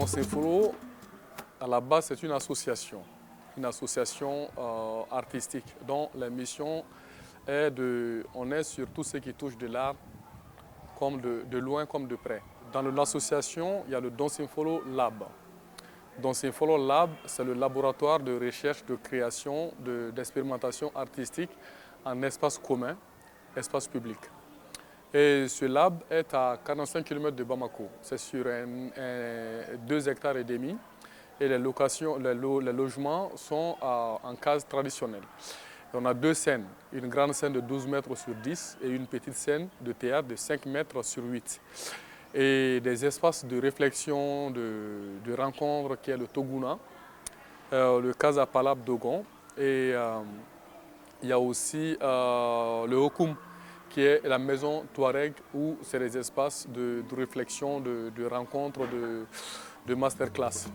Dansez Follow, à la base, c'est une association artistique dont la mission est on est sur tout ce qui touche de l'art, comme de loin comme de près. Dans l'association, il y a le Dansez Follow Lab. Dansez Follow Lab, c'est le laboratoire de recherche, de création, d'expérimentation artistique en espace commun, espace public. Et ce lab est à 45 km de Bamako. C'est sur 2 hectares et demi. Et les logements sont en case traditionnelle. Et on a 2 scènes, une grande scène de 12 mètres sur 10 et une petite scène de théâtre de 5 mètres sur 8. Et des espaces de réflexion, de rencontre qui est le Toguna, le Casa Palab Dogon. Et il y a aussi le Hokum, qui est la maison Touareg, où c'est des espaces de réflexion, de rencontre, de masterclass.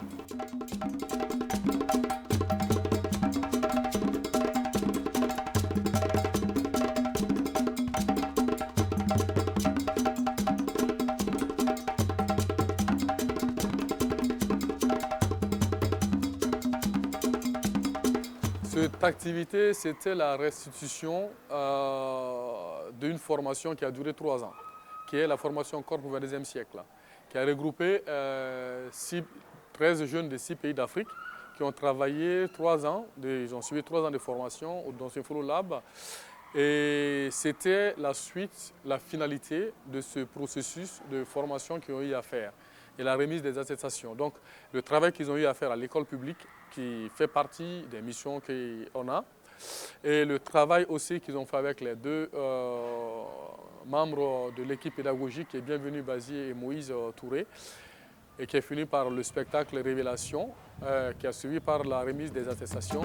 Cette activité, c'était la restitution d'une formation qui a duré 3 ans, qui est la formation Corps au XXe siècle, qui a regroupé 13 jeunes de 6 pays d'Afrique qui ont travaillé 3 ans, ils ont suivi 3 ans de formation dans ce Follow Lab. Et c'était la suite, la finalité de ce processus de formation qu'ils ont eu à faire et la remise des attestations. Donc le travail qu'ils ont eu à faire à l'école publique qui fait partie des missions qu'on a et le travail aussi qu'ils ont fait avec les 2 membres de l'équipe pédagogique qui est Bienvenu Bazier et Moïse Touré et qui est fini par le spectacle Révélation qui a suivi par la remise des attestations.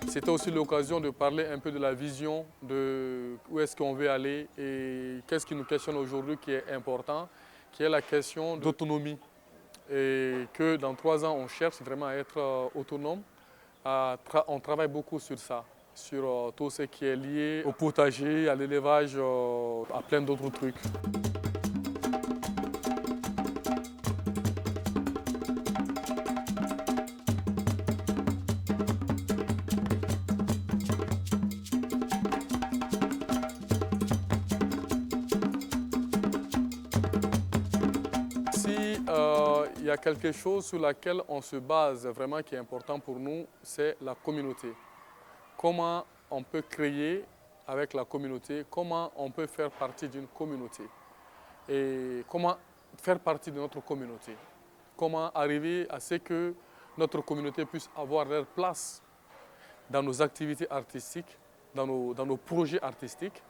C'était aussi l'occasion de parler un peu de la vision, de où est-ce qu'on veut aller et qu'est-ce qui nous questionne aujourd'hui qui est important, qui est la question d'autonomie. Et que dans 3 ans, on cherche vraiment à être autonome. On travaille beaucoup sur ça, sur tout ce qui est lié au potager, à l'élevage, à plein d'autres trucs. Il y a quelque chose sur laquelle on se base vraiment qui est important pour nous, c'est la communauté. Comment on peut créer avec la communauté, comment on peut faire partie d'une communauté et comment faire partie de notre communauté. Comment arriver à ce que notre communauté puisse avoir leur place dans nos activités artistiques, dans nos projets artistiques,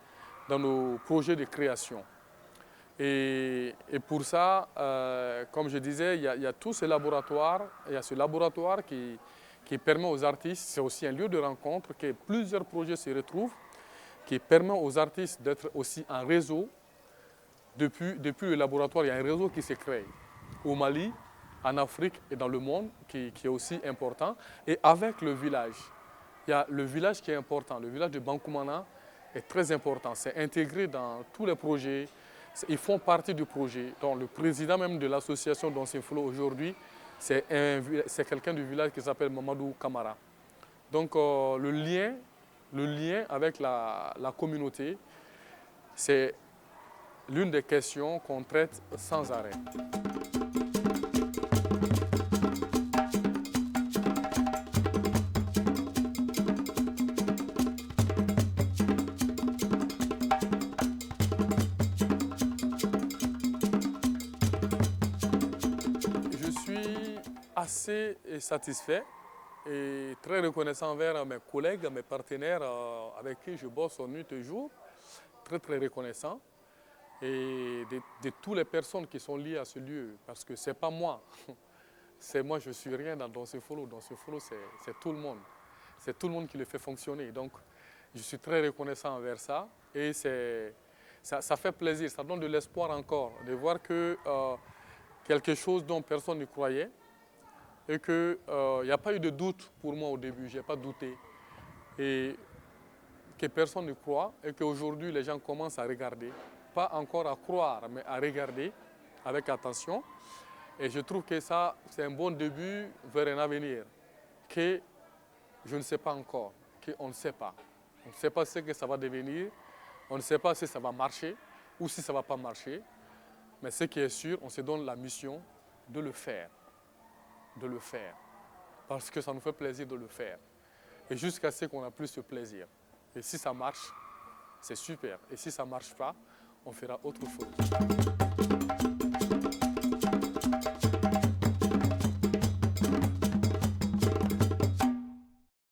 dans nos projets de création. Et pour ça, comme je disais, il y a tout ce laboratoire, il y a ce laboratoire qui permet aux artistes, c'est aussi un lieu de rencontre, que plusieurs projets se retrouvent, qui permet aux artistes d'être aussi en réseau. Depuis le laboratoire, il y a un réseau qui se crée au Mali, en Afrique et dans le monde, qui est aussi important. Et avec le village, il y a le village qui est important, le village de Bankoumana est très important, c'est intégré dans tous les projets. Ils font partie du projet. Donc, le président même de l'association Dansez Follow aujourd'hui, c'est quelqu'un du village qui s'appelle Mamadou Kamara. Donc le lien avec la communauté, c'est l'une des questions qu'on traite sans arrêt. Assez satisfait et très reconnaissant envers mes collègues, mes partenaires avec qui je bosse nuit et jour. Très reconnaissant. Et de toutes les personnes qui sont liées à ce lieu, parce que ce n'est pas moi. C'est moi, je ne suis rien dans Dansez Follow. Dansez Follow, c'est tout le monde. C'est tout le monde qui le fait fonctionner. Donc, Je suis très reconnaissant envers ça et ça fait plaisir, ça donne de l'espoir encore de voir que quelque chose dont personne ne croyait et qu'il n'y a pas eu de doute pour moi au début, je n'ai pas douté. Et que personne ne croit et qu'aujourd'hui les gens commencent à regarder, pas encore à croire, mais à regarder avec attention. Et je trouve que ça, c'est un bon début vers un avenir que je ne sais pas encore, qu'on ne sait pas. On ne sait pas ce que ça va devenir, on ne sait pas si ça va marcher ou si ça ne va pas marcher. Mais ce qui est sûr, on se donne la mission de le faire. De le faire. Parce que ça nous fait plaisir de le faire. Et jusqu'à ce qu'on a plus ce plaisir. Et si ça marche, c'est super. Et si ça ne marche pas, on fera autre chose.